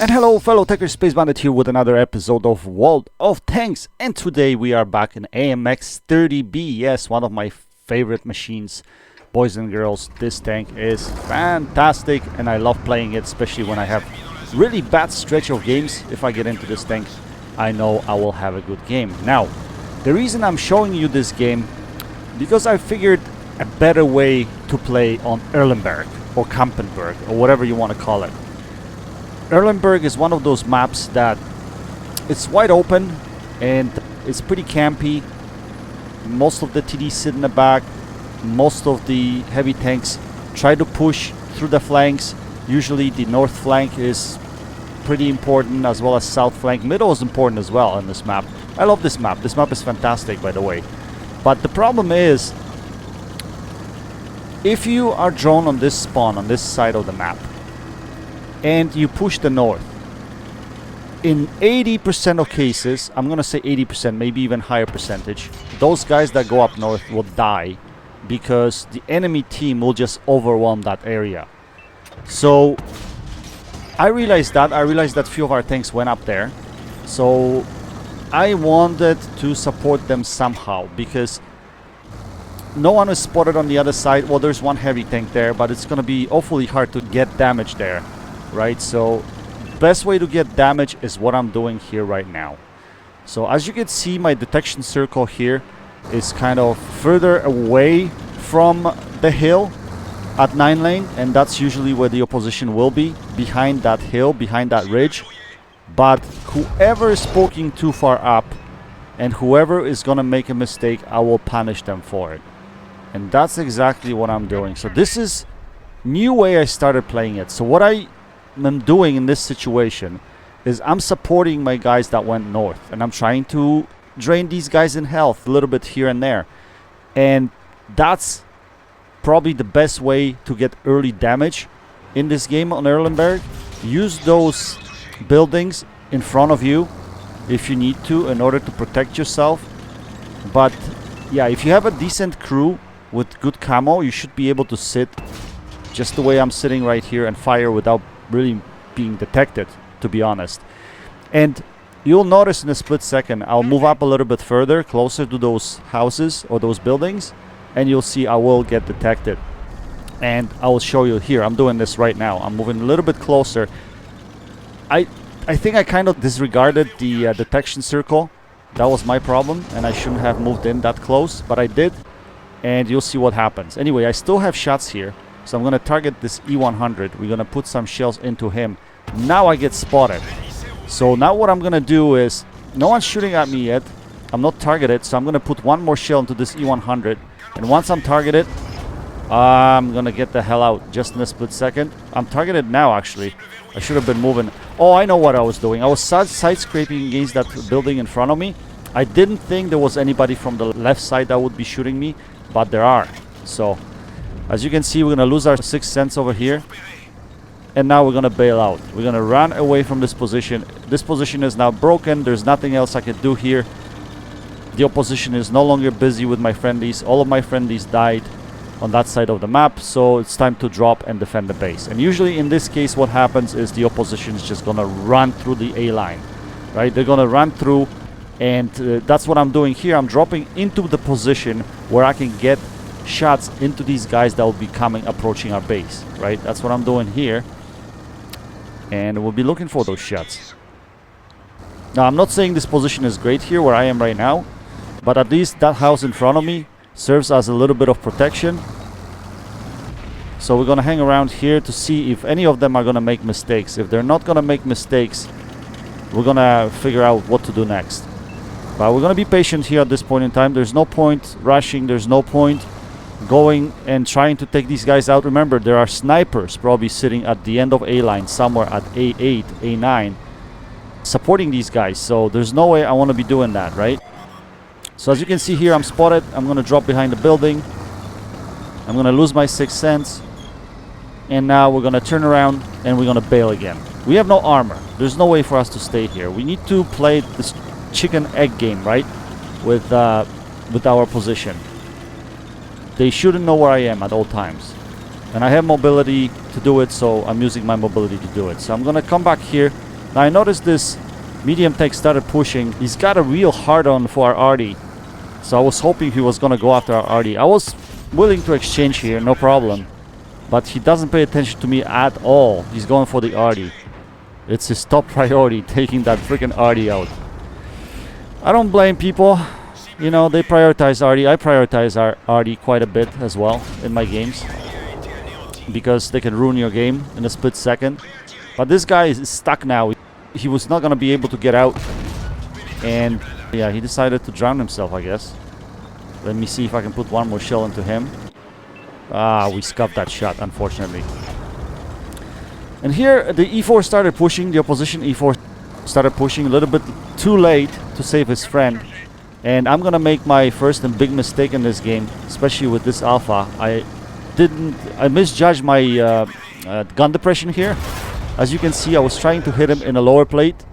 And hello fellow Techers, Space Bandit here with another episode of WOT Tanks, and today we are back in AMX 30B. Yes, one of my favorite machines. Boys and girls, this tank is fantastic and I love playing it, especially when I have really bad stretch of games. If I get into this tank, I know I will have a good game. Now, the reason I'm showing you this game, because I figured a better way to play on Erlenberg or Kampenberg or whatever you want to call it. Erlenberg is one of those maps that it's wide open and it's pretty campy. Most of the TDs sit in the back. Most of the heavy tanks try to push through the flanks. Usually the north flank is pretty important, as well as south flank. Middle is important as well on this map. I love this map. This map is fantastic, by the way. But the problem is, if you are drawn on this spawn on this side of the map and you push the north, in 80% of cases, I'm gonna say 80%, maybe even higher percentage, those guys that go up north will die because the enemy team will just overwhelm that area. So I realized that few of our tanks went up there, so I wanted to support them somehow, because no one is spotted on the other side. Well, there's one heavy tank there, but it's gonna be awfully hard to get damage there, right? So best way to get damage is what I'm doing here right now. So as you can see, my detection circle here is kind of further away from the hill at 9 lane, and that's usually where the opposition will be, behind that hill, behind that ridge. But whoever is poking too far up and whoever is gonna make a mistake, I will punish them for it. And that's exactly what I'm doing. So this is new way I started playing it. So what I am doing in this situation is I'm supporting my guys that went north, and I'm trying to drain these guys in health a little bit here and there. And that's probably the best way to get early damage in this game on Erlenberg. Use those buildings in front of you if you need to, in order to protect yourself. But yeah, if you have a decent crew with good camo, you should be able to sit just the way I'm sitting right here and fire without really being detected, to be honest. And you'll notice in a split second, I'll move up a little bit further, closer to those houses or those buildings, and you'll see I will get detected. And I will show you here. I'm doing this right now. I'm moving a little bit closer. I think I kind of disregarded the detection circle. That was my problem, and I shouldn't have moved in that close, but I did. And you'll see what happens. Anyway, I still have shots here, so I'm going to target this E100. We're going to put some shells into him. Now I get spotted. So now what I'm going to do is, no one's shooting at me yet. I'm not targeted, so I'm going to put one more shell into this E100. And once I'm targeted, I'm going to get the hell out just in a split second. I'm targeted now, actually. I should have been moving. Oh, I know what I was doing. I was side-scraping against that building in front of me. I didn't think there was anybody from the left side that would be shooting me, but there are. So as you can see, we're gonna lose our 6th sense over here, and now we're gonna bail out. We're gonna run away from this position. This position is now broken. There's nothing else I can do here. The opposition is no longer busy with my friendlies. All of my friendlies died on that side of the map, so it's time to drop and defend the base. And usually in this case, what happens is the opposition is just gonna run through the A line, right? They're gonna run through, and that's what I'm doing here. I'm dropping into the position where I can get shots into these guys that will be approaching our base, right? That's what I'm doing here, and we'll be looking for those shots. Now, I'm not saying this position is great here where I am right now, but at least that house in front of me serves as a little bit of protection. So we're gonna hang around here to see if any of them are gonna make mistakes. If they're not gonna make mistakes, we're gonna figure out what to do next. But we're gonna be patient here at this point in time. There's no point rushing. There's no point going and trying to take these guys out. Remember, there are snipers probably sitting at the end of A line, somewhere at A8, A9, supporting these guys. So there's no way I want to be doing that, right? So as you can see here, I'm spotted. I'm gonna drop behind the building. I'm gonna lose my 6th sense, and now we're gonna turn around and we're gonna bail again. We have no armor. There's no way for us to stay here. We need to play this chicken egg game, right, with our position. They shouldn't know where I am at all times. And I have mobility to do it, so I'm using my mobility to do it. So I'm gonna come back here. Now I noticed this medium tank started pushing. He's got a real hard-on for our Artie. So I was hoping he was gonna go after our Artie. I was willing to exchange here, no problem. But he doesn't pay attention to me at all. He's going for the Artie. It's his top priority, taking that freaking Artie out. I don't blame people. You know, they prioritize Artie. I prioritize our Artie quite a bit as well in my games, because they can ruin your game in a split second. But this guy is stuck now. He was not going to be able to get out. And yeah, he decided to drown himself, I guess. Let me see if I can put one more shell into him. Ah, we scuffed that shot, unfortunately. And here, the E4 started pushing. The opposition E4 started pushing a little bit too late to save his friend. And I'm going to make my first and big mistake in this game, especially with this alpha. I misjudged my gun depression here. As you can see, I was trying to hit him in a lower plate,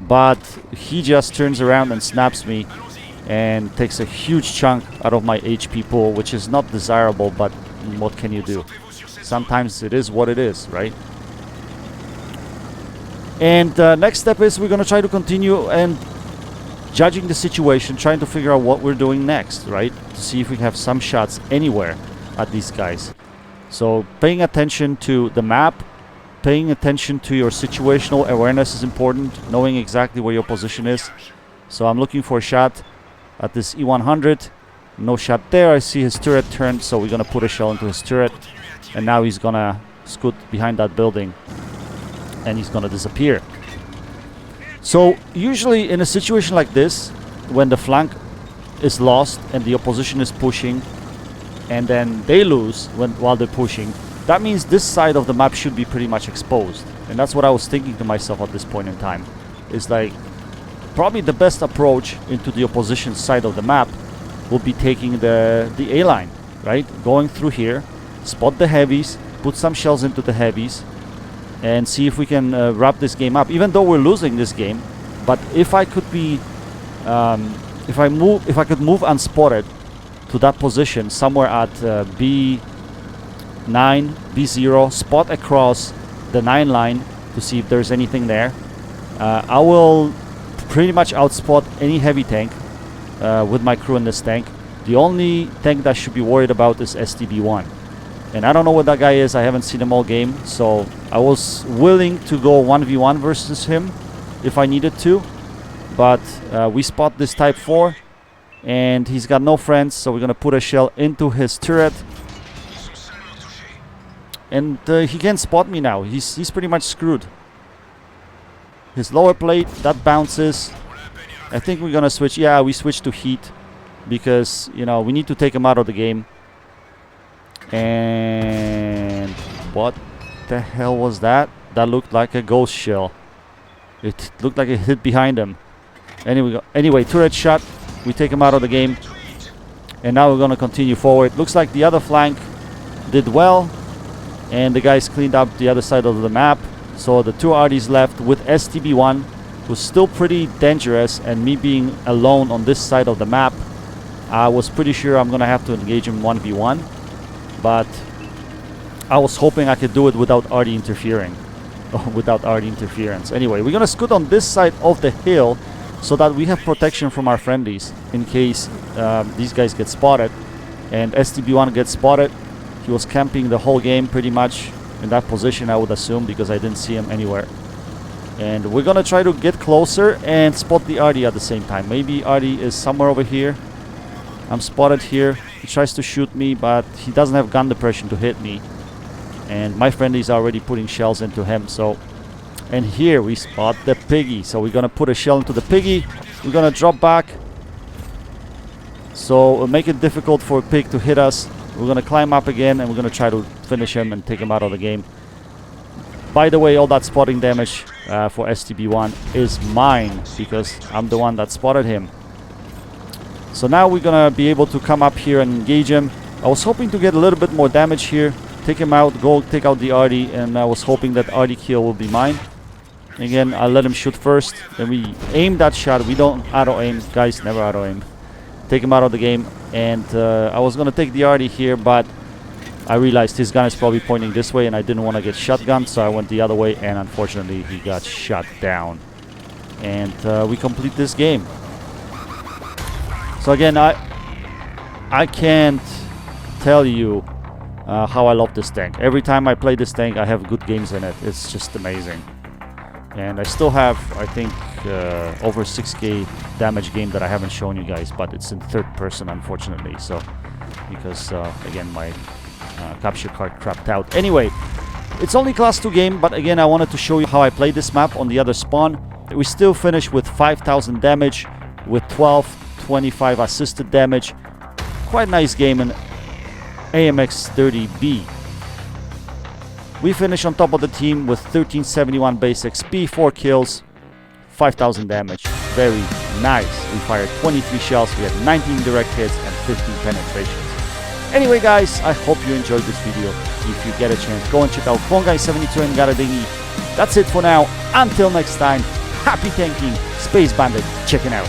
but he just turns around and snaps me and takes a huge chunk out of my HP pool, which is not desirable, but what can you do? Sometimes it is what it is, right? And next step is we're going to try to continue and judging the situation, trying to figure out what we're doing next, right? To see if we have some shots anywhere at these guys. So paying attention to the map, paying attention to your situational awareness is important, knowing exactly where your position is. So I'm looking for a shot at this E100. No shot there. I see his turret turned, so we're gonna put a shell into his turret, and now he's gonna scoot behind that building and he's gonna disappear. So usually in a situation like this, when the flank is lost and the opposition is pushing and then they lose while they're pushing, that means this side of the map should be pretty much exposed. And that's what I was thinking to myself at this point in time. It's like, probably the best approach into the opposition side of the map will be taking the A line, right? Going through here, spot the heavies, put some shells into the heavies, and see if we can wrap this game up. Even though we're losing this game, but if I could be, if I could move unspotted to that position somewhere at B9, B0, spot across the 9 line to see if there's anything there, I will pretty much outspot any heavy tank with my crew in this tank. The only tank that I should be worried about is STB1. And I don't know what that guy is. I haven't seen him all game. So I was willing to go 1v1 versus him if I needed to. But we spot this Type 4. And he's got no friends. So we're going to put a shell into his turret. And he can't spot me now. He's pretty much screwed. His lower plate, that bounces. I think we're going to switch. Yeah, we switch to heat. Because, you know, we need to take him out of the game. And what the hell was that? That looked like a ghost shell. It looked like it hit behind him. Anyway, turret shot. We take him out of the game. And now we're going to continue forward. Looks like the other flank did well. And the guys cleaned up the other side of the map. So the two RDs left with STB1, who's still pretty dangerous. And me being alone on this side of the map, I was pretty sure I'm going to have to engage him 1v1. But I was hoping I could do it without RD interfering. Without RD interference. Anyway, we're going to scoot on this side of the hill so that we have protection from our friendlies in case these guys get spotted. And STB1 gets spotted. He was camping the whole game pretty much in that position, I would assume, because I didn't see him anywhere. And we're going to try to get closer and spot the RD at the same time. Maybe RD is somewhere over here. I'm spotted here. He tries to shoot me, but he doesn't have gun depression to hit me. And my friend is already putting shells into him. So, and here we spot the piggy. So we're going to put a shell into the piggy. We're going to drop back. So we'll make it difficult for a pig to hit us. We're going to climb up again and we're going to try to finish him and take him out of the game. By the way, all that spotting damage for STB1 is mine because I'm the one that spotted him. So now we're gonna be able to come up here and engage him. I was hoping to get a little bit more damage here, take him out, go take out the RD, and I was hoping that RD kill will be mine. Again, I'll let him shoot first, then we aim that shot. We don't auto-aim, guys, never auto-aim. Take him out of the game, and I was gonna take the RD here, but I realized his gun is probably pointing this way and I didn't want to get shotgunned, so I went the other way, and unfortunately he got shot down. And we complete this game. So again, I can't tell you how I love this tank. Every time I play this tank, I have good games in it. It's just amazing. And I still have, I think, over 6k damage game that I haven't shown you guys, but it's in third person, unfortunately. So, because again, my capture card crapped out. Anyway, it's only class 2 game, but again, I wanted to show you how I play this map on the other spawn. We still finish with 5,000 damage, with 25 assisted damage. Quite nice game in AMX 30B. We finish on top of the team with 1371 base XP, 4 kills, 5,000 damage. Very nice. We fired 23 shells, we had 19 direct hits and 15 penetrations. Anyway guys, I hope you enjoyed this video. If you get a chance, go and check out Guy72 and Garadingi. That's it for now. Until next time, happy tanking. Space Bandit checking out.